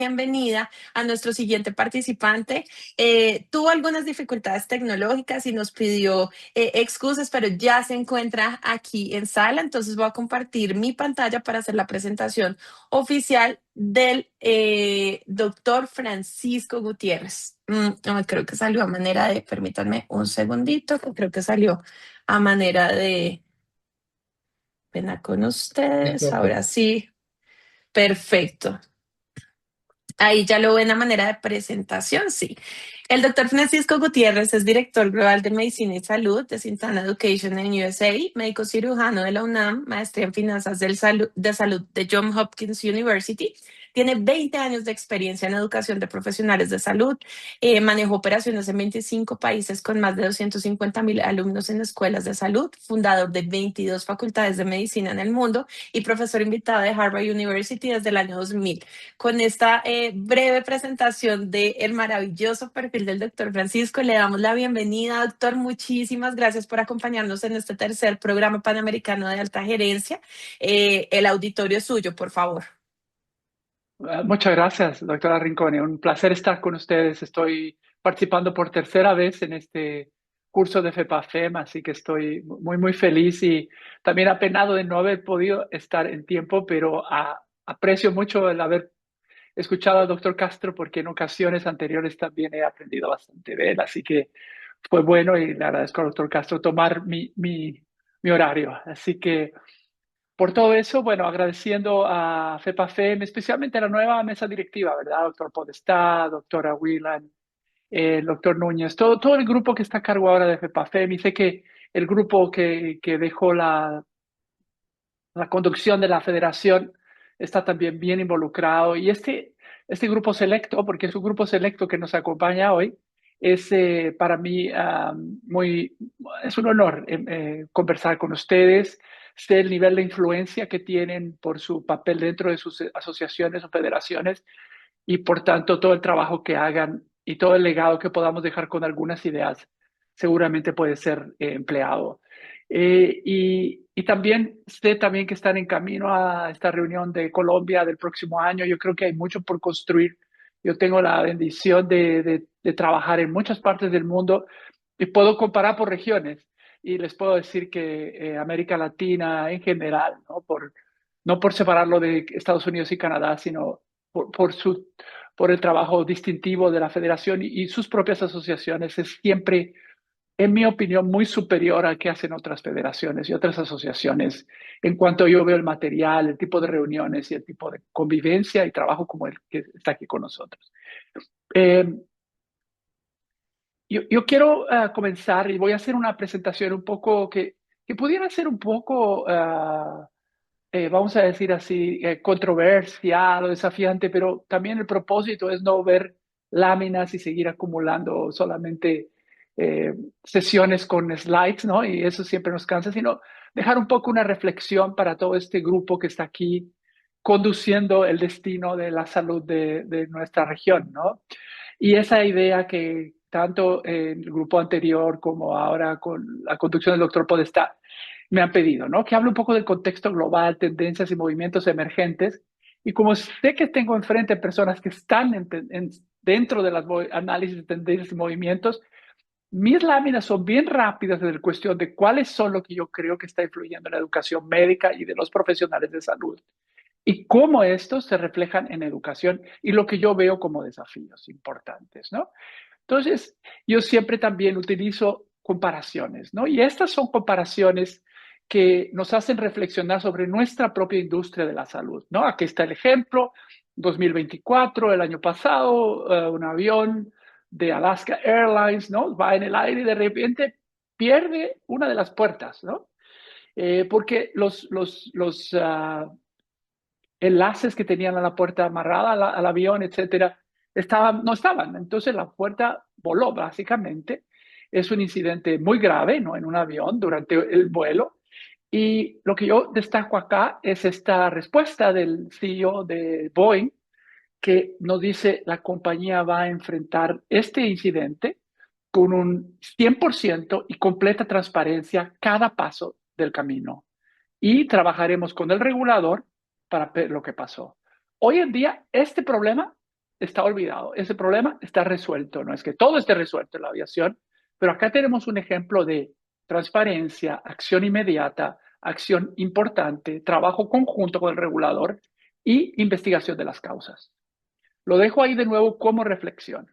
bienvenida a nuestro siguiente participante. Tuvo algunas dificultades tecnológicas y nos pidió excusas, pero ya se encuentra aquí en sala. Entonces voy a compartir mi pantalla para hacer la presentación oficial del doctor Francisco Gutiérrez. Creo que salió a manera de, permítanme un segundito, que creo que salió a manera de, pena con ustedes, Listo. ahora sí, perfecto. Ahí ya lo ven a manera de presentación, sí. El doctor Francisco Gutiérrez es director global de Medicina y Salud de Sintana Education en USA, médico cirujano de la UNAM, maestría en finanzas de salud de Johns Hopkins University. Tiene 20 años de experiencia en educación de profesionales de salud. Manejó operaciones en 25 países con más de 250,000 alumnos en escuelas de salud, fundador de 22 facultades de medicina en el mundo y profesor invitado de Harvard University desde el año 2000. Con esta breve presentación del maravilloso perfil del doctor Francisco, le damos la bienvenida, doctor. Muchísimas gracias por acompañarnos en este tercer programa panamericano de alta gerencia. El auditorio es suyo, por favor. Muchas gracias, doctora Rincón. Un placer estar con ustedes. Estoy participando por tercera vez en este curso de FEPAFEM, así que estoy muy feliz y también apenado de no haber podido estar en tiempo, pero aprecio mucho el haber escuchado al doctor Castro porque en ocasiones anteriores también he aprendido bastante de él, así que fue bueno y le agradezco al doctor Castro tomar mi horario. Así que por todo eso, bueno, agradeciendo a FEPAFEM, especialmente a la nueva mesa directiva, ¿verdad? Doctor Podestá, doctora Whelan, el doctor Núñez, todo el grupo que está a cargo ahora de FEPAFEM, y sé que el grupo que dejó la conducción de la federación está también bien involucrado. Y este grupo selecto, porque es un grupo selecto que nos acompaña hoy, es para mí es un honor conversar con ustedes. Sé el nivel de influencia que tienen por su papel dentro de sus asociaciones o federaciones y por tanto todo el trabajo que hagan y todo el legado que podamos dejar con algunas ideas seguramente puede ser empleado. Y también sé también que están en camino a esta reunión de Colombia del próximo año. Yo creo que hay mucho por construir. Yo tengo la bendición de trabajar en muchas partes del mundo y puedo comparar por regiones. Y les puedo decir que América Latina en general, no por separarlo de Estados Unidos y Canadá, sino por el trabajo distintivo de la federación y sus propias asociaciones, es siempre, en mi opinión, muy superior a que hacen otras federaciones y otras asociaciones en cuanto yo veo el material, el tipo de reuniones y el tipo de convivencia y trabajo como el que está aquí con nosotros. Eh, yo quiero comenzar y voy a hacer una presentación un poco que pudiera ser un poco vamos a decir así, controversial o desafiante, pero también el propósito es no ver láminas y seguir acumulando solamente sesiones con slides, ¿no? Y eso siempre nos cansa, sino dejar un poco una reflexión para todo este grupo que está aquí conduciendo el destino de la salud de nuestra región, ¿no? Y esa idea que tanto en el grupo anterior como ahora con la conducción del doctor Podestá me han pedido, ¿no? Que hable un poco del contexto global, tendencias y movimientos emergentes. Y como sé que tengo enfrente personas que están dentro de las análisis de tendencias y movimientos, mis láminas son bien rápidas en la cuestión de cuáles son lo que yo creo que está influyendo en la educación médica y de los profesionales de salud y cómo estos se reflejan en educación y lo que yo veo como desafíos importantes, ¿no? Entonces, yo siempre también utilizo comparaciones, ¿no? Y estas son comparaciones que nos hacen reflexionar sobre nuestra propia industria de la salud, ¿no? Aquí está el ejemplo, 2024, el año pasado, un avión de Alaska Airlines, ¿no? Va en el aire y de repente pierde una de las puertas, ¿no? Porque los enlaces que tenían a la puerta amarrada al avión, etcétera, no estaban. Entonces la puerta voló, básicamente. Es un incidente muy grave, ¿no? En un avión durante el vuelo. Y lo que yo destaco acá es esta respuesta del CEO de Boeing, que nos dice la compañía va a enfrentar este incidente con un 100% y completa transparencia cada paso del camino. Y trabajaremos con el regulador para ver lo que pasó. Hoy en día, este problema está olvidado. Ese problema está resuelto. No es que todo esté resuelto en la aviación, pero acá tenemos un ejemplo de transparencia, acción inmediata, acción importante, trabajo conjunto con el regulador y investigación de las causas. Lo dejo ahí de nuevo como reflexión.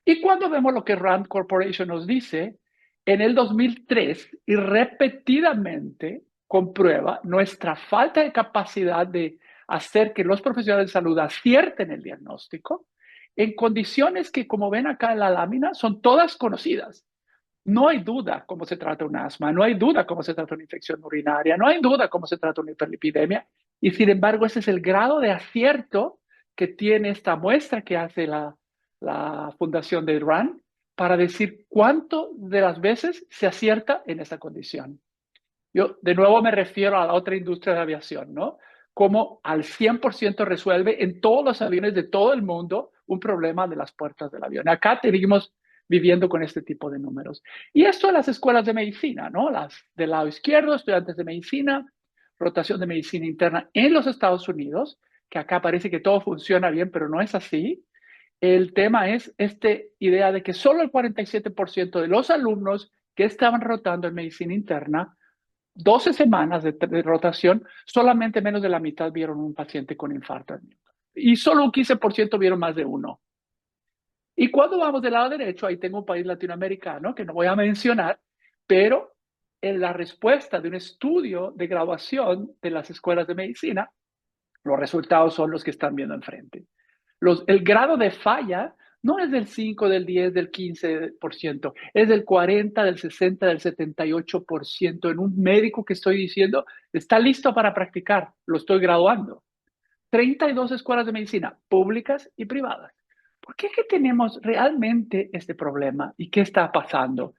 Y cuando vemos lo que Rand Corporation nos dice, en el 2003 y repetidamente comprueba nuestra falta de capacidad de hacer que los profesionales de salud acierten el diagnóstico en condiciones que, como ven acá en la lámina, son todas conocidas. No hay duda cómo se trata un asma, no hay duda cómo se trata una infección urinaria, no hay duda cómo se trata una hiperlipidemia. Y sin embargo, ese es el grado de acierto que tiene esta muestra que hace la fundación de RAND para decir cuánto de las veces se acierta en esa condición. Yo de nuevo me refiero a la otra industria de aviación, ¿no? Cómo al 100% resuelve en todos los aviones de todo el mundo un problema de las puertas del avión. Acá seguimos viviendo con este tipo de números. Y esto en las escuelas de medicina, ¿no? Las del lado izquierdo, estudiantes de medicina, rotación de medicina interna en los Estados Unidos, que acá parece que todo funciona bien, pero no es así. El tema es esta idea de que solo el 47% de los alumnos que estaban rotando en medicina interna 12 semanas de rotación, solamente menos de la mitad vieron un paciente con infarto. Y solo un 15% vieron más de uno. Y cuando vamos del lado derecho, ahí tengo un país latinoamericano que no voy a mencionar, pero en la respuesta de un estudio de graduación de las escuelas de medicina, los resultados son los que están viendo enfrente. El grado de falla no es del 5, del 10, del 15%, es del 40, del 60, del 78% en un médico que estoy diciendo está listo para practicar, lo estoy graduando. 32 escuelas de medicina, públicas y privadas. ¿Por qué que tenemos realmente este problema y qué está pasando?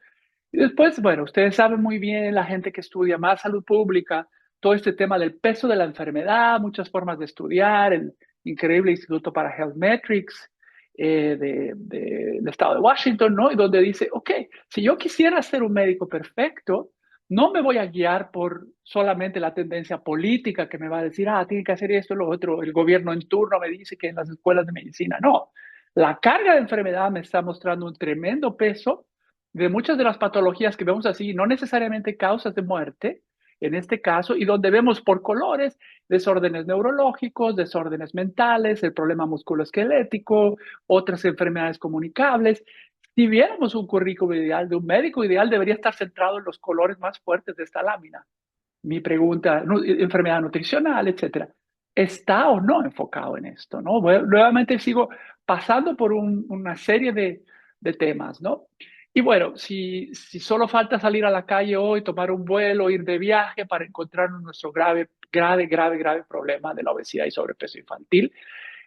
Y después, bueno, ustedes saben muy bien, la gente que estudia más salud pública, todo este tema del peso de la enfermedad, muchas formas de estudiar, el increíble Instituto para Health Metrics del estado de Washington, ¿no? Y donde dice, ok, si yo quisiera ser un médico perfecto, no me voy a guiar por solamente la tendencia política que me va a decir, tiene que hacer esto, lo otro, el gobierno en turno me dice que en las escuelas de medicina, no. La carga de enfermedad me está mostrando un tremendo peso de muchas de las patologías que vemos así, no necesariamente causas de muerte, en este caso, y donde vemos por colores desórdenes neurológicos, desórdenes mentales, el problema musculoesquelético, otras enfermedades comunicables. Si viéramos un currículo ideal de un médico ideal, debería estar centrado en los colores más fuertes de esta lámina. Mi pregunta, enfermedad nutricional, etcétera. ¿Está o no enfocado en esto? ¿No? Nuevamente sigo pasando por una serie de temas, ¿no? Y bueno, si solo falta salir a la calle hoy, tomar un vuelo, ir de viaje para encontrar nuestro grave problema de la obesidad y sobrepeso infantil.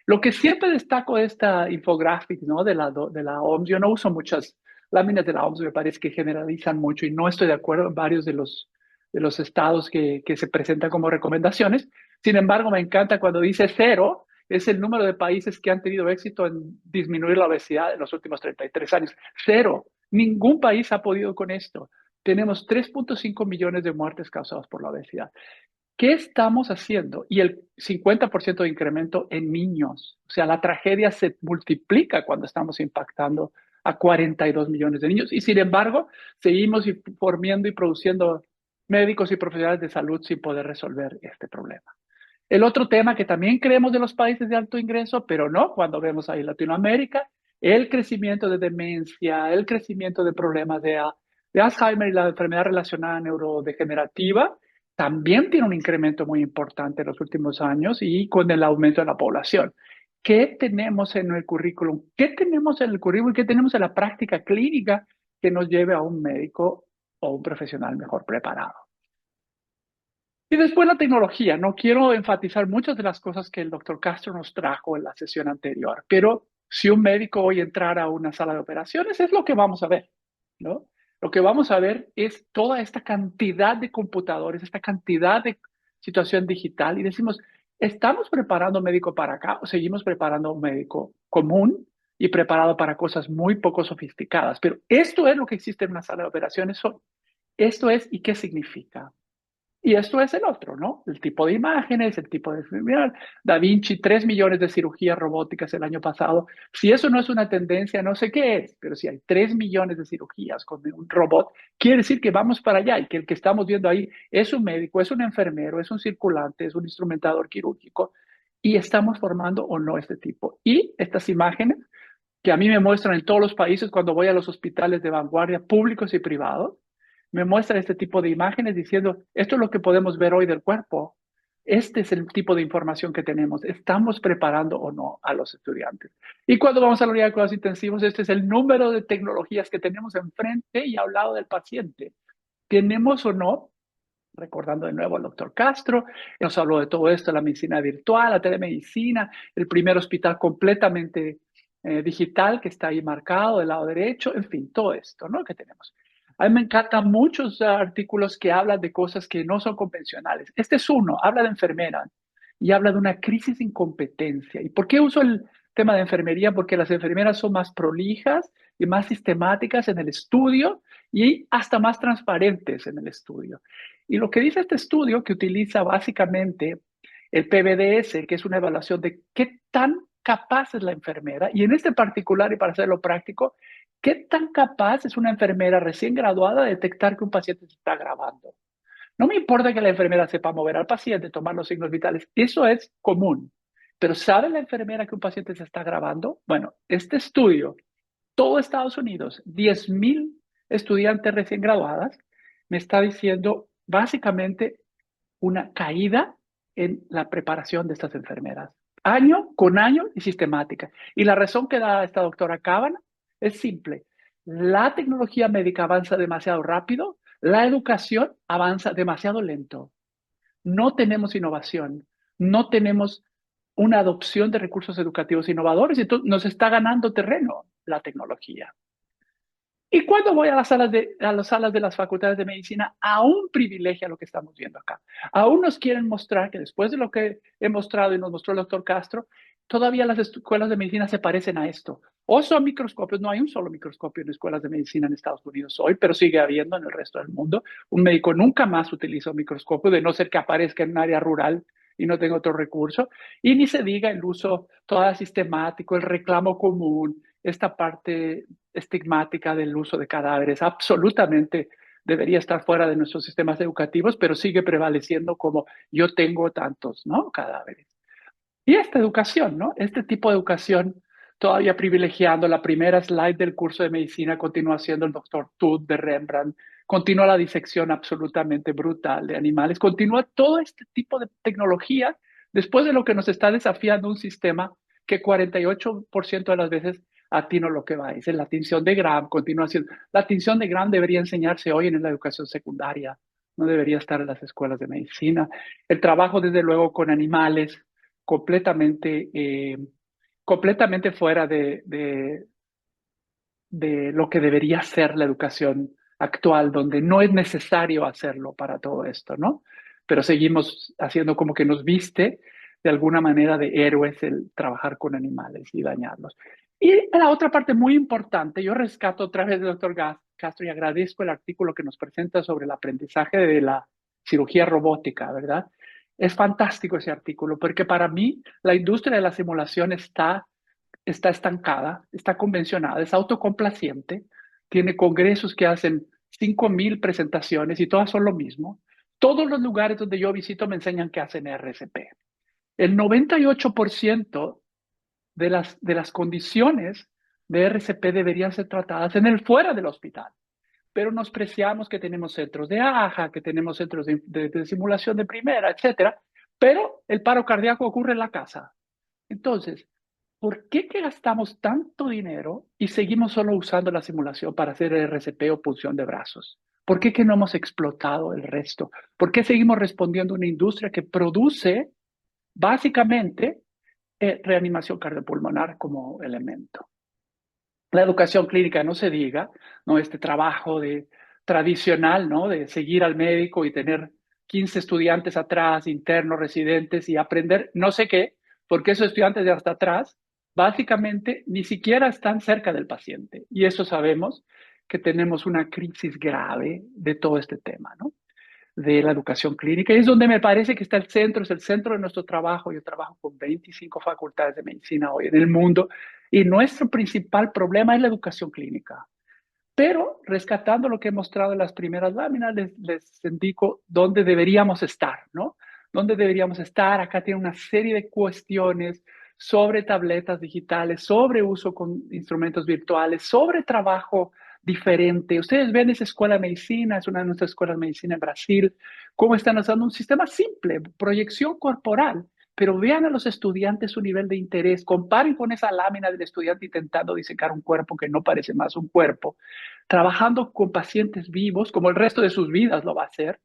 Lo que siempre destaco de esta infographic, ¿no? de la OMS, yo no uso muchas láminas de la OMS, me parece que generalizan mucho y no estoy de acuerdo en varios de los estados que se presentan como recomendaciones. Sin embargo, me encanta cuando dice cero, es el número de países que han tenido éxito en disminuir la obesidad en los últimos 33 años. Cero. Ningún país ha podido con esto. Tenemos 3.5 millones de muertes causadas por la obesidad. ¿Qué estamos haciendo? Y el 50% de incremento en niños. O sea, la tragedia se multiplica cuando estamos impactando a 42 millones de niños. Y sin embargo, seguimos formiendo y produciendo médicos y profesionales de salud sin poder resolver este problema. El otro tema que también creemos de los países de alto ingreso, pero no cuando vemos ahí Latinoamérica, el crecimiento de demencia, el crecimiento de problemas de Alzheimer y la enfermedad relacionada neurodegenerativa, también tiene un incremento muy importante en los últimos años y con el aumento de la población. ¿Qué tenemos en el currículum? ¿Qué tenemos en el currículum? ¿Qué tenemos en la práctica clínica que nos lleve a un médico o un profesional mejor preparado? Y después la tecnología. No quiero enfatizar muchas de las cosas que el doctor Castro nos trajo en la sesión anterior, pero si un médico hoy entrara a una sala de operaciones, es lo que vamos a ver, ¿no? Lo que vamos a ver es toda esta cantidad de computadores, esta cantidad de situación digital y decimos, ¿estamos preparando un médico para acá o seguimos preparando un médico común y preparado para cosas muy poco sofisticadas? Pero esto es lo que existe en una sala de operaciones hoy. Esto es, ¿y qué significa? Y esto es el otro, ¿no? El tipo de imágenes, el tipo de... Mira, Da Vinci, 3 millones de cirugías robóticas el año pasado. Si eso no es una tendencia, no sé qué es, pero si hay 3 millones de cirugías con un robot, quiere decir que vamos para allá y que el que estamos viendo ahí es un médico, es un enfermero, es un circulante, es un instrumentador quirúrgico y estamos formando o no este tipo. Y estas imágenes que a mí me muestran en todos los países cuando voy a los hospitales de vanguardia públicos y privados, me muestran este tipo de imágenes diciendo, esto es lo que podemos ver hoy del cuerpo, este es el tipo de información que tenemos, estamos preparando o no a los estudiantes. Y cuando vamos a la unidad de cuidados intensivos, este es el número de tecnologías que tenemos enfrente y al lado del paciente. ¿Tenemos o no? Recordando de nuevo al doctor Castro, nos habló de todo esto, la medicina virtual, la telemedicina, el primer hospital completamente digital que está ahí marcado del lado derecho, en fin, todo esto, ¿no? Que tenemos. A mí me encantan muchos artículos que hablan de cosas que no son convencionales. Este es uno, habla de enfermeras y habla de una crisis de incompetencia. ¿Y por qué uso el tema de enfermería? Porque las enfermeras son más prolijas y más sistemáticas en el estudio y hasta más transparentes en el estudio. Y lo que dice este estudio, que utiliza básicamente el PBDS, que es una evaluación de qué tan capaz es la enfermera, y en este particular, y para hacerlo práctico, qué tan capaz es una enfermera recién graduada de detectar que un paciente se está agravando. No me importa que la enfermera sepa mover al paciente, tomar los signos vitales, eso es común. Pero ¿sabe la enfermera que un paciente se está agravando? Bueno, este estudio, todo Estados Unidos, 10,000 estudiantes recién graduadas, me está diciendo básicamente una caída en la preparación de estas enfermeras, año con año y sistemática. Y la razón que da esta doctora Cábana es simple. La tecnología médica avanza demasiado rápido, la educación avanza demasiado lento. No tenemos innovación, no tenemos una adopción de recursos educativos innovadores, y entonces nos está ganando terreno la tecnología. Y cuando voy a las salas de las facultades de medicina, aún privilegia lo que estamos viendo acá. Aún nos quieren mostrar que después de lo que he mostrado y nos mostró el doctor Castro, todavía las escuelas de medicina se parecen a esto. O son microscopios, no hay un solo microscopio en escuelas de medicina en Estados Unidos hoy, pero sigue habiendo en el resto del mundo. Un médico nunca más utiliza un microscopio, de no ser que aparezca en un área rural y no tenga otro recurso. Y ni se diga el uso todo sistemático, el reclamo común, esta parte estigmática del uso de cadáveres. Absolutamente debería estar fuera de nuestros sistemas educativos, pero sigue prevaleciendo como yo tengo tantos, ¿no? Cadáveres. Y esta educación, ¿no? Este tipo de educación todavía privilegiando la primera slide del curso de medicina, continúa siendo el doctor Todd de Rembrandt, continúa la disección absolutamente brutal de animales, continúa todo este tipo de tecnología después de lo que nos está desafiando un sistema que 48% de las veces atino lo que va. Es la tinción de Gram, continúa siendo. La tinción de Gram debería enseñarse hoy en la educación secundaria, no debería estar en las escuelas de medicina. El trabajo, desde luego, con animales, completamente, completamente fuera de lo que debería ser la educación actual, donde no es necesario hacerlo para todo esto, ¿no? Pero seguimos haciendo como que nos viste de alguna manera de héroes el trabajar con animales y dañarlos. Y la otra parte muy importante, yo rescato otra vez del doctor Castro y agradezco el artículo que nos presenta sobre el aprendizaje de la cirugía robótica, ¿verdad? Es fantástico ese artículo, porque para mí la industria de la simulación está estancada, está convencionada, es autocomplaciente, tiene congresos que hacen 5,000 presentaciones y todas son lo mismo. Todos los lugares donde yo visito me enseñan que hacen RCP. El 98% de las condiciones de RCP deberían ser tratadas en el fuera del hospital, pero nos preciamos que tenemos centros de AJA, que tenemos centros de simulación de primera, etcétera, pero el paro cardíaco ocurre en la casa. Entonces, ¿por qué que gastamos tanto dinero y seguimos solo usando la simulación para hacer RCP o punción de brazos? ¿Por qué que no hemos explotado el resto? ¿Por qué seguimos respondiendo a una industria que produce básicamente reanimación cardiopulmonar como elemento? La educación clínica, no se diga, ¿no? Este trabajo tradicional, ¿no? De seguir al médico y tener 15 estudiantes atrás, internos, residentes, y aprender no sé qué, porque esos estudiantes de hasta atrás básicamente ni siquiera están cerca del paciente. Y eso sabemos que tenemos una crisis grave de todo este tema, ¿no? de la educación clínica. Y es donde me parece que está el centro, es el centro de nuestro trabajo. Yo trabajo con 25 facultades de medicina hoy en el mundo y nuestro principal problema es la educación clínica. Pero rescatando lo que he mostrado en las primeras láminas, les indico dónde deberíamos estar, ¿no? ¿Dónde deberíamos estar? Acá tiene una serie de cuestiones sobre tabletas digitales, sobre uso con instrumentos virtuales, sobre trabajo diferente. Ustedes ven esa escuela de medicina, es una de nuestras escuelas de medicina en Brasil, cómo están usando un sistema simple, proyección corporal, pero vean a los estudiantes su nivel de interés, comparen con esa lámina del estudiante intentando disecar un cuerpo que no parece más un cuerpo, trabajando con pacientes vivos, como el resto de sus vidas lo va a hacer,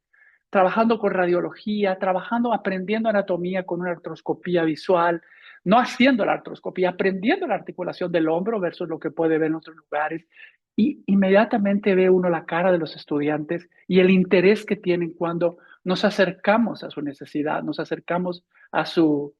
trabajando con radiología, trabajando, aprendiendo anatomía con una artroscopía visual, no haciendo la artroscopía, aprendiendo la articulación del hombro versus lo que puede ver en otros lugares. Y inmediatamente ve uno la cara de los estudiantes y el interés que tienen cuando nos acercamos a su necesidad, nos acercamos a su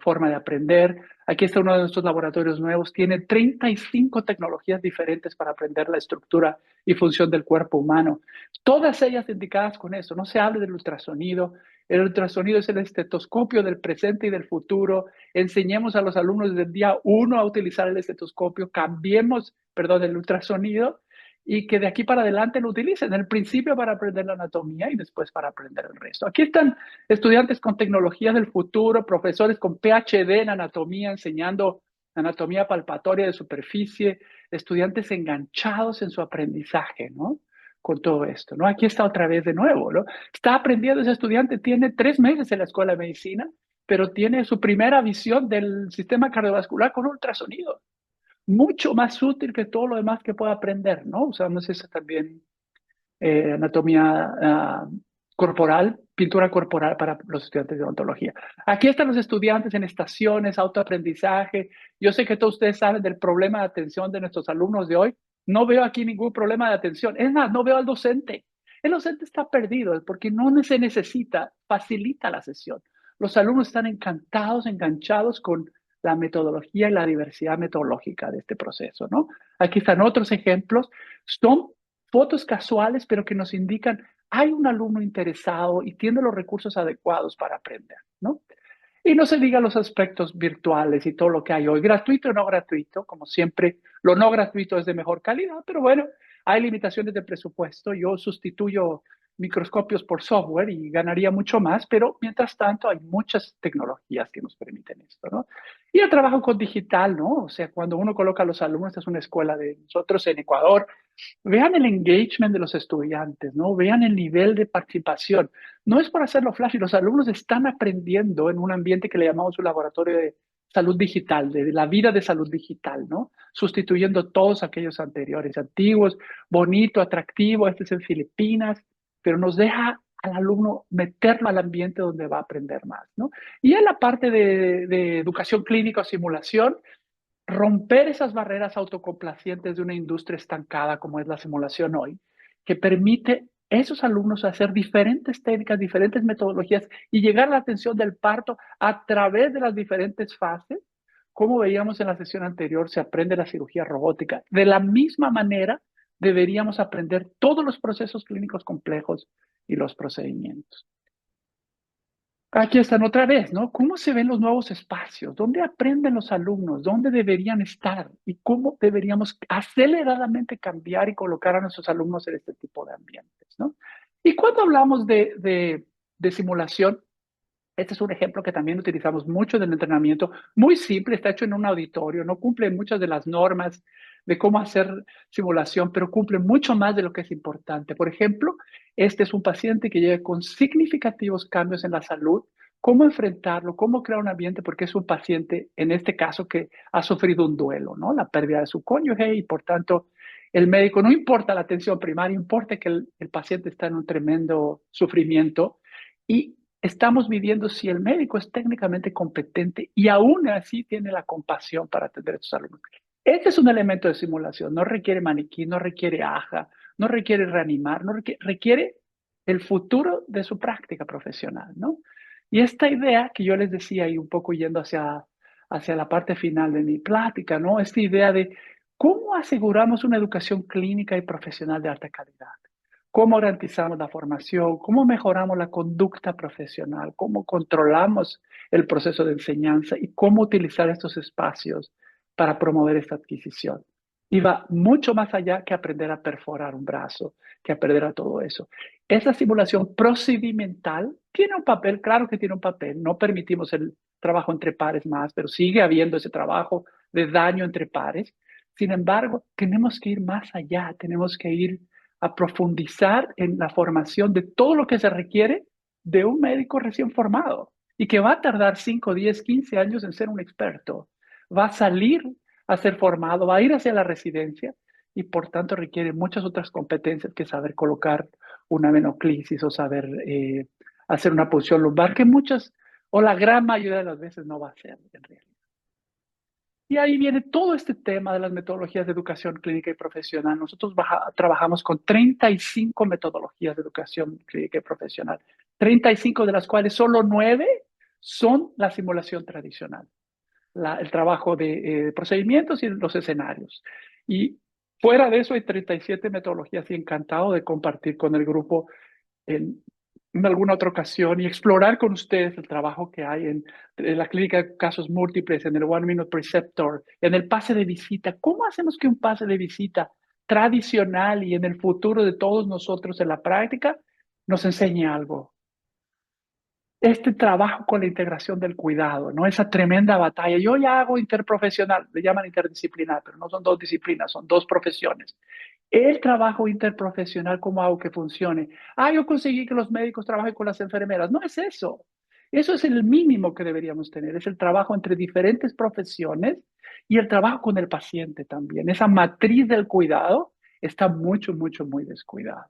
forma de aprender. Aquí está uno de nuestros laboratorios nuevos, tiene 35 tecnologías diferentes para aprender la estructura y función del cuerpo humano. Todas ellas indicadas con eso. No se hable del ultrasonido. El ultrasonido es el estetoscopio del presente y del futuro. Enseñemos a los alumnos desde el día uno a utilizar el estetoscopio. Cambiemos, perdón, el ultrasonido y que de aquí para adelante lo utilicen. En el principio para aprender la anatomía y después para aprender el resto. Aquí están estudiantes con tecnología del futuro, profesores con PhD en anatomía enseñando anatomía palpatoria de superficie, estudiantes enganchados en su aprendizaje, ¿no? Con todo esto, ¿no? Aquí está otra vez de nuevo, ¿no? Está aprendiendo ese estudiante, tiene 3 meses en la escuela de medicina, pero tiene su primera visión del sistema cardiovascular con ultrasonido. Mucho más útil que todo lo demás que pueda aprender, ¿no? Usamos eso también, anatomía corporal, pintura corporal para los estudiantes de odontología. Aquí están los estudiantes en estaciones, autoaprendizaje. Yo sé que todos ustedes saben del problema de atención de nuestros alumnos de hoy. No veo aquí ningún problema de atención. Es más, no veo al docente. El docente está perdido porque no se necesita, facilita la sesión. Los alumnos están encantados, enganchados con la metodología y la diversidad metodológica de este proceso, ¿no? Aquí están otros ejemplos. Son fotos casuales, pero que nos indican, hay un alumno interesado y tiene los recursos adecuados para aprender, ¿no? Y no se diga los aspectos virtuales y todo lo que hay hoy, gratuito o no gratuito, como siempre, lo no gratuito es de mejor calidad, pero bueno, hay limitaciones de presupuesto. Yo sustituyo microscopios por software y ganaría mucho más, pero mientras tanto hay muchas tecnologías que nos permiten esto, ¿no? Y el trabajo con digital, ¿no? O sea, cuando uno coloca a los alumnos, es una escuela de nosotros en Ecuador, vean el engagement de los estudiantes, ¿no? Vean el nivel de participación. No es por hacerlo flash, los alumnos están aprendiendo en un ambiente que le llamamos un laboratorio de salud digital, de la vida de salud digital, ¿no? Sustituyendo todos aquellos anteriores, antiguos, bonito, atractivo, este es en Filipinas, pero nos deja al alumno meterlo al ambiente donde va a aprender más, ¿no? Y en la parte de educación clínica o simulación, romper esas barreras autocomplacientes de una industria estancada como es la simulación hoy, que permite a esos alumnos hacer diferentes técnicas, diferentes metodologías y llegar a la atención del parto a través de las diferentes fases. Como veíamos en la sesión anterior, se aprende la cirugía robótica. De la misma manera, deberíamos aprender todos los procesos clínicos complejos y los procedimientos. Aquí están otra vez, ¿no? ¿Cómo se ven los nuevos espacios? ¿Dónde aprenden los alumnos? ¿Dónde deberían estar? ¿Y cómo deberíamos aceleradamente cambiar y colocar a nuestros alumnos en este tipo de ambientes, ¿no? Y cuando hablamos de simulación, este es un ejemplo que también utilizamos mucho en el entrenamiento, muy simple, está hecho en un auditorio, no cumple muchas de las normas de cómo hacer simulación, pero cumple mucho más de lo que es importante. Por ejemplo, este es un paciente que llega con significativos cambios en la salud, cómo enfrentarlo, cómo crear un ambiente, porque es un paciente, en este caso, que ha sufrido un duelo, ¿no? La pérdida de su cónyuge y por tanto el médico, no importa la atención primaria, importa que el paciente está en un tremendo sufrimiento y estamos viviendo si el médico es técnicamente competente y aún así tiene la compasión para atender a sus alumnos. Este es un elemento de simulación, no requiere maniquí, no requiere aja, no requiere reanimar, no requiere el futuro de su práctica profesional, ¿no? Y esta idea que yo les decía y un poco yendo hacia la parte final de mi plática, ¿no? Esta idea de cómo aseguramos una educación clínica y profesional de alta calidad. cómo garantizamos la formación, cómo mejoramos la conducta profesional, cómo controlamos el proceso de enseñanza y cómo utilizar estos espacios para promover esta adquisición. Y va mucho más allá que aprender a perforar un brazo, que aprender a todo eso. Esa simulación procedimental tiene un papel, claro que tiene un papel, no permitimos el trabajo entre pares más, pero sigue habiendo ese trabajo de daño entre pares. Sin embargo, tenemos que ir más allá, tenemos que ir a profundizar en la formación de todo lo que se requiere de un médico recién formado y que va a tardar 5, 10, 15 años en ser un experto. Va a salir a ser formado, va a ir hacia la residencia y por tanto requiere muchas otras competencias que saber colocar una venoclisis o saber hacer una posición lumbar que muchas o la gran mayoría de las veces no va a hacer en realidad. Y ahí viene todo este tema de las metodologías de educación clínica y profesional. Nosotros trabajamos con 35 metodologías de educación clínica y profesional, 35 de las cuales solo 9 son la simulación tradicional, el trabajo de procedimientos y los escenarios. Y fuera de eso hay 37 metodologías y encantado de compartir con el grupo en, en alguna otra ocasión y explorar con ustedes el trabajo que hay en la clínica de casos múltiples, en el One Minute Preceptor, en el pase de visita. ¿Cómo hacemos que un pase de visita tradicional y en el futuro de todos nosotros en la práctica nos enseñe algo? Este trabajo con la integración del cuidado, ¿no? Esa tremenda batalla. Yo ya hago interprofesional, le llaman interdisciplinar, pero no son dos disciplinas, son dos profesiones. El trabajo interprofesional, ¿cómo hago que funcione? Yo conseguí que los médicos trabajen con las enfermeras. No es eso. Eso es el mínimo que deberíamos tener. Es el trabajo entre diferentes profesiones y el trabajo con el paciente también. Esa matriz del cuidado está mucho, mucho, muy descuidada.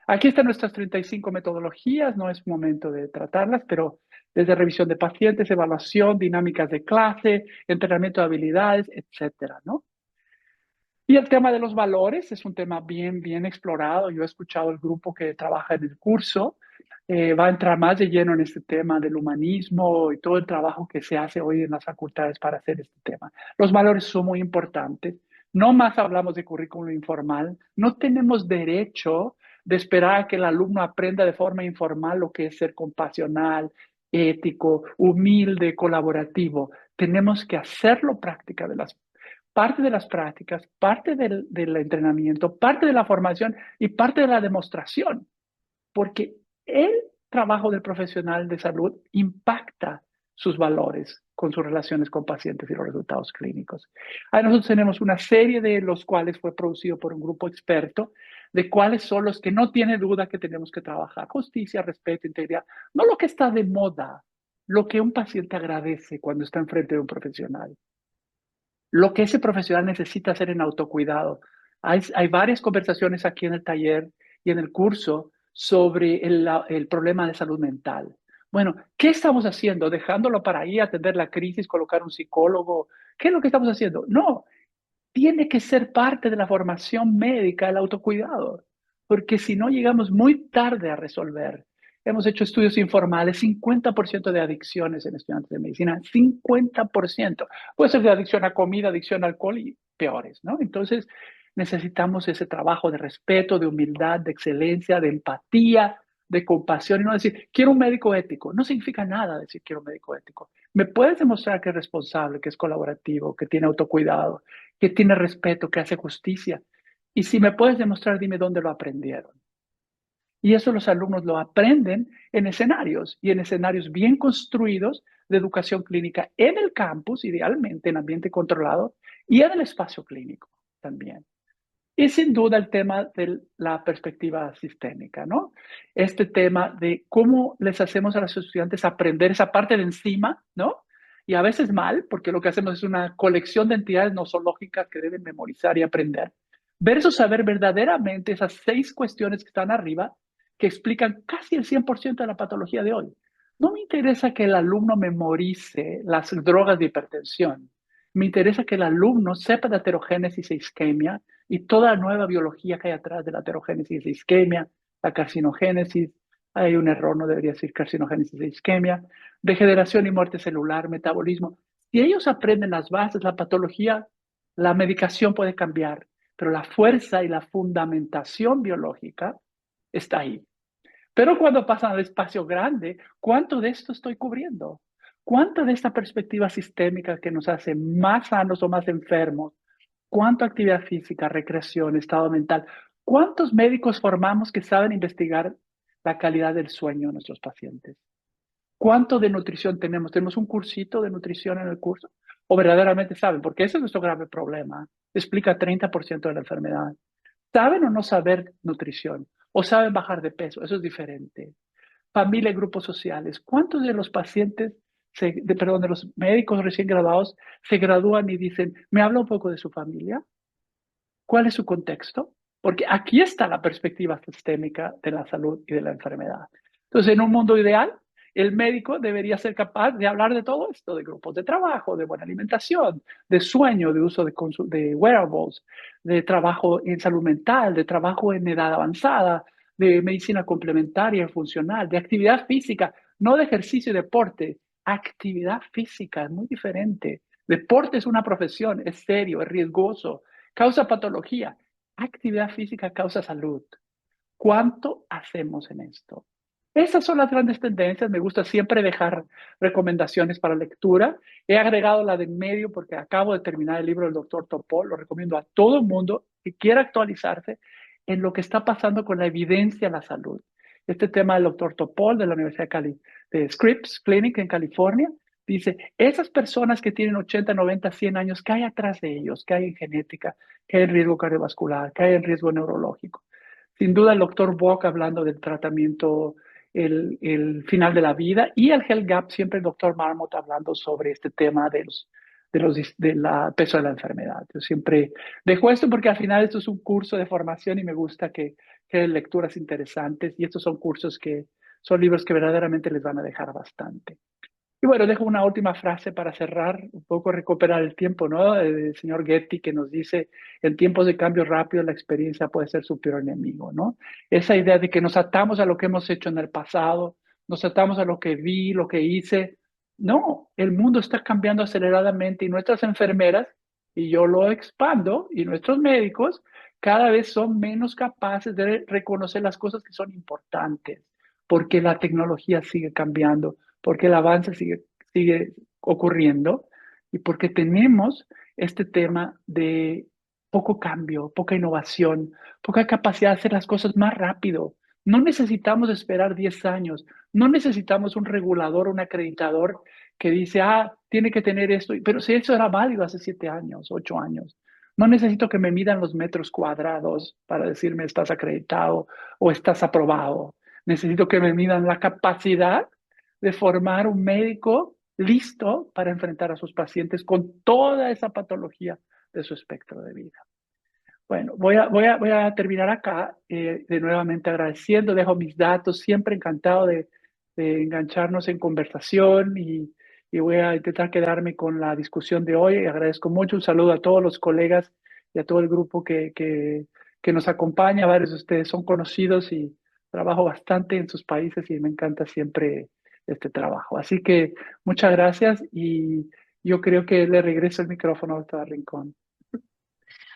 Aquí están nuestras 35 metodologías, no es momento de tratarlas, pero desde revisión de pacientes, evaluación, dinámicas de clase, entrenamiento de habilidades, etcétera, ¿no? Y el tema de los valores es un tema bien, bien explorado. Yo he escuchado el grupo que trabaja en el curso, va a entrar más de lleno en este tema del humanismo y todo el trabajo que se hace hoy en las facultades para hacer este tema. Los valores son muy importantes. No más hablamos de currículum informal. No tenemos derecho de esperar a que el alumno aprenda de forma informal lo que es ser compasional, ético, humilde, colaborativo. Tenemos que hacerlo práctica de las parte de las prácticas, parte del entrenamiento, parte de la formación y parte de la demostración, porque el trabajo del profesional de salud impacta sus valores con sus relaciones con pacientes y los resultados clínicos. Ahí nosotros tenemos una serie de los cuales fue producido por un grupo experto, de cuáles son los que no tiene duda que tenemos que trabajar. Justicia, respeto, integridad. No lo que está de moda, lo que un paciente agradece cuando está enfrente de un profesional, lo que ese profesional necesita hacer en autocuidado. Hay varias conversaciones aquí en el taller y en el curso sobre el problema de salud mental. Bueno, ¿qué estamos haciendo? ¿Dejándolo para ahí atender la crisis, colocar un psicólogo? ¿Qué es lo que estamos haciendo? No, tiene que ser parte de la formación médica el autocuidado, porque si no llegamos muy tarde a resolver. Hemos hecho estudios informales, 50% de adicciones en estudiantes de medicina, 50%. Puede ser de adicción a comida, adicción a alcohol y peores, ¿no? Entonces necesitamos ese trabajo de respeto, de humildad, de excelencia, de empatía, de compasión y no decir, quiero un médico ético. No significa nada decir quiero un médico ético. Me puedes demostrar que es responsable, que es colaborativo, que tiene autocuidado, que tiene respeto, que hace justicia. Y si me puedes demostrar, dime dónde lo aprendieron. Y eso los alumnos lo aprenden en escenarios y en escenarios bien construidos de educación clínica en el campus, idealmente en ambiente controlado, y en el espacio clínico también. Y sin duda el tema de la perspectiva sistémica, ¿no? Este tema de cómo les hacemos a los estudiantes aprender esa parte de encima, ¿no? Y a veces mal, porque lo que hacemos es una colección de entidades nosológicas que deben memorizar y aprender, versus saber verdaderamente esas 6 cuestiones que están arriba, que explican casi el 100% de la patología de hoy. No me interesa que el alumno memorice las drogas de hipertensión. Me interesa que el alumno sepa de aterogénesis e isquemia y toda la nueva biología que hay atrás de la aterogénesis e isquemia, la carcinogénesis, hay un error, no debería decir carcinogénesis e isquemia, degeneración y muerte celular, metabolismo. Si ellos aprenden las bases, la patología, la medicación puede cambiar, pero la fuerza y la fundamentación biológica está ahí. Pero cuando pasan al espacio grande, ¿cuánto de esto estoy cubriendo? ¿Cuánto de esta perspectiva sistémica que nos hace más sanos o más enfermos? ¿Cuánto actividad física, recreación, estado mental? ¿Cuántos médicos formamos que saben investigar la calidad del sueño de nuestros pacientes? ¿Cuánto de nutrición tenemos? ¿Tenemos un cursito de nutrición en el curso? ¿O verdaderamente saben? Porque ese es nuestro grave problema. Explica 30% de la enfermedad. ¿Saben o no saber nutrición? ¿O saben bajar de peso? Eso es diferente. Familia y grupos sociales. ¿Cuántos de los pacientes, perdón, de los médicos recién graduados se gradúan y dicen, me habla un poco de su familia? ¿Cuál es su contexto? Porque aquí está la perspectiva sistémica de la salud y de la enfermedad. Entonces, en un mundo ideal, el médico debería ser capaz de hablar de todo esto, de grupos de trabajo, de buena alimentación, de sueño, de uso de wearables, de trabajo en salud mental, de trabajo en edad avanzada, de medicina complementaria y funcional, de actividad física, no de ejercicio y deporte, actividad física, es muy diferente. Deporte es una profesión, es serio, es riesgoso, causa patología. Actividad física causa salud. ¿Cuánto hacemos en esto? Esas son las grandes tendencias. Me gusta siempre dejar recomendaciones para lectura. He agregado la de en medio porque acabo de terminar el libro del doctor Topol. Lo recomiendo a todo el mundo que quiera actualizarse en lo que está pasando con la evidencia en la salud. Este tema del doctor Topol de la Universidad de Scripps Clinic en California dice, esas personas que tienen 80, 90, 100 años, ¿qué hay atrás de ellos? ¿Qué hay en genética? ¿Qué hay en riesgo cardiovascular? ¿Qué hay en riesgo neurológico? Sin duda, el doctor Bock hablando del tratamiento, el final de la vida, y el Health Gap, siempre el doctor Marmot hablando sobre este tema de la peso de la enfermedad. Yo siempre dejo esto porque al final esto es un curso de formación y me gusta que hay lecturas interesantes y estos son cursos que son libros que verdaderamente les van a dejar bastante. Y bueno, dejo una última frase para cerrar, un poco recuperar el tiempo, ¿no? El señor Getty que nos dice, en tiempos de cambio rápido la experiencia puede ser su peor enemigo, ¿no? Esa idea de que nos atamos a lo que hemos hecho en el pasado, nos atamos a lo que vi, lo que hice. No, el mundo está cambiando aceleradamente y nuestras enfermeras, y yo lo expando, y nuestros médicos cada vez son menos capaces de reconocer las cosas que son importantes, porque la tecnología sigue cambiando porque el avance sigue ocurriendo y porque tenemos este tema de poco cambio, poca innovación, poca capacidad de hacer las cosas más rápido. No necesitamos esperar 10 años, no necesitamos un regulador, un acreditador que dice, tiene que tener esto, pero si eso era válido hace 7 años, 8 años. No necesito que me midan los metros cuadrados para decirme estás acreditado o estás aprobado. Necesito que me midan la capacidad de formar un médico listo para enfrentar a sus pacientes con toda esa patología de su espectro de vida. Bueno, voy a terminar acá, de nuevamente agradeciendo, dejo mis datos, siempre encantado de engancharnos en conversación y voy a intentar quedarme con la discusión de hoy. Agradezco mucho, un saludo a todos los colegas y a todo el grupo que nos acompaña. Varios de ustedes son conocidos y trabajo bastante en sus países y me encanta siempre este trabajo. Así que muchas gracias y yo creo que le regreso el micrófono a Doctor Rincón.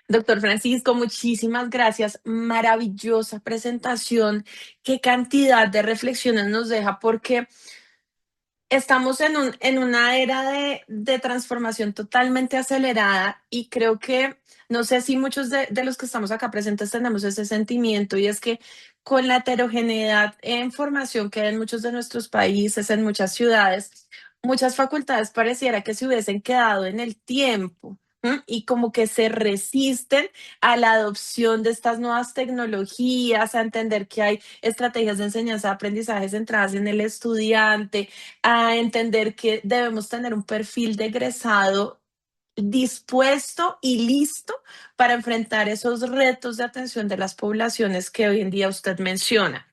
Doctor Francisco, muchísimas gracias. Maravillosa presentación. Qué cantidad de reflexiones nos deja porque estamos en una era de transformación totalmente acelerada y creo que, no sé si muchos de los que estamos acá presentes tenemos ese sentimiento y es que con la heterogeneidad en formación que hay en muchos de nuestros países, en muchas ciudades, muchas facultades pareciera que se hubiesen quedado en el tiempo. Y como que se resisten a la adopción de estas nuevas tecnologías, a entender que hay estrategias de enseñanza, aprendizaje centradas en el estudiante, a entender que debemos tener un perfil de egresado dispuesto y listo para enfrentar esos retos de atención de las poblaciones que hoy en día usted menciona.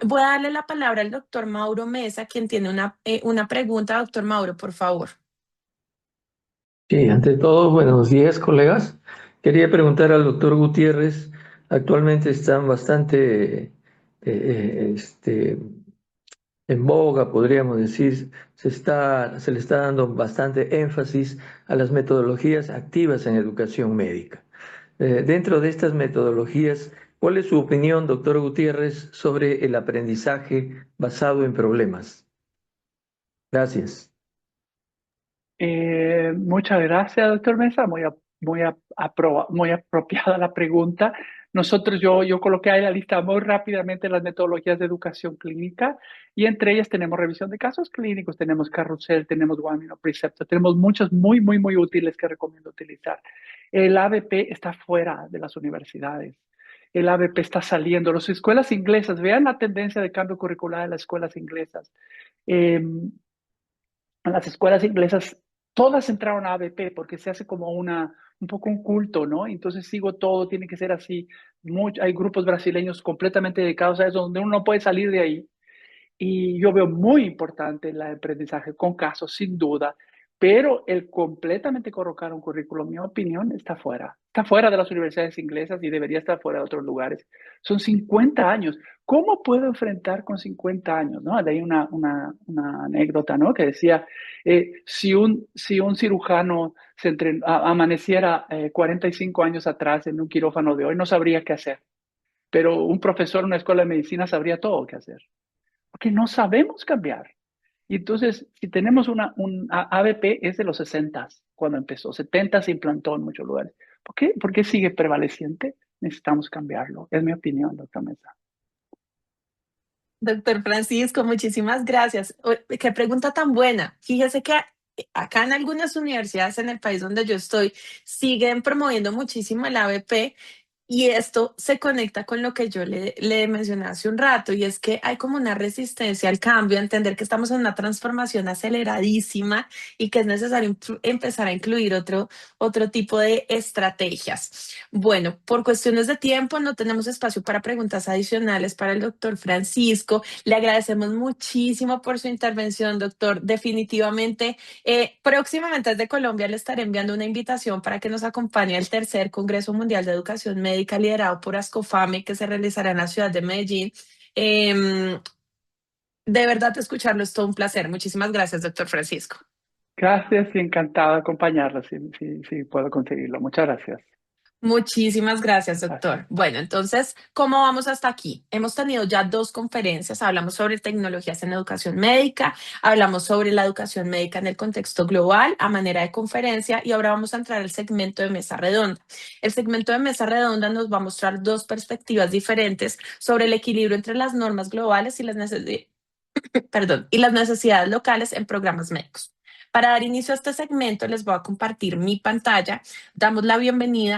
Voy a darle la palabra al doctor Mauro Mesa, quien tiene una pregunta. Doctor Mauro, por favor. Sí, ante todo, buenos días, colegas. Quería preguntar al doctor Gutiérrez, actualmente están bastante en boga, podríamos decir, se le está dando bastante énfasis a las metodologías activas en educación médica. Dentro de estas metodologías, ¿Cuál es su opinión, doctor Gutiérrez, sobre el aprendizaje basado en problemas? Gracias. Muchas gracias, doctor Mesa. Muy apropiada la pregunta. Yo coloqué ahí la lista muy rápidamente las metodologías de educación clínica y entre ellas tenemos revisión de casos clínicos, tenemos carrusel, tenemos One Preceptor, tenemos muchos muy útiles que recomiendo utilizar. El ABP está fuera de las universidades. El ABP está saliendo. Las escuelas inglesas, vean la tendencia de cambio curricular de las escuelas inglesas. Eh, las escuelas inglesas, todas entraron a ABP porque se hace como un poco un culto, ¿no? Entonces sigo todo, tiene que ser así. Hay grupos brasileños completamente dedicados a eso, donde uno no puede salir de ahí. Y yo veo muy importante el aprendizaje con casos, sin duda, pero el completamente colocar un currículo, en mi opinión, está fuera. Está fuera de las universidades inglesas y debería estar fuera de otros lugares. Son 50 años. ¿Cómo puedo enfrentar con 50 años? ¿No? Hay una anécdota, ¿no? Que decía, si un cirujano amaneciera 45 años atrás en un quirófano de hoy, no sabría qué hacer. Pero un profesor en una escuela de medicina sabría todo qué hacer porque no sabemos cambiar. Y entonces, si tenemos un ABP es de los 60 cuando empezó, 70 se implantó en muchos lugares. ¿Por qué sigue prevaleciente? Necesitamos cambiarlo. Es mi opinión, doctor Mesa. Doctor Francisco, muchísimas gracias. Qué pregunta tan buena. Fíjese que acá en algunas universidades en el país donde yo estoy siguen promoviendo muchísimo el ABP. Y esto se conecta con lo que yo le mencioné hace un rato, y es que hay como una resistencia al cambio, a entender que estamos en una transformación aceleradísima y que es necesario empezar a incluir otro tipo de estrategias. Bueno, por cuestiones de tiempo no tenemos espacio para preguntas adicionales para el doctor Francisco. Le agradecemos muchísimo por su intervención, doctor. Definitivamente, próximamente desde Colombia le estaré enviando una invitación para que nos acompañe al tercer Congreso Mundial de Educación Médica liderado por Ascofame, que se realizará en la ciudad de Medellín. De verdad, escucharlo es todo un placer. Muchísimas gracias, doctor Francisco. Gracias y encantado de acompañarlo si puedo conseguirlo. Muchas gracias. Muchísimas gracias, doctor. Gracias. Bueno, entonces, ¿cómo vamos hasta aquí? Hemos tenido ya 2 conferencias, hablamos sobre tecnologías en educación médica, hablamos sobre la educación médica en el contexto global a manera de conferencia y ahora vamos a entrar al segmento de mesa redonda. El segmento de mesa redonda nos va a mostrar 2 perspectivas diferentes sobre el equilibrio entre las normas globales y y las necesidades locales en programas médicos. Para dar inicio a este segmento, les voy a compartir mi pantalla. Damos la bienvenida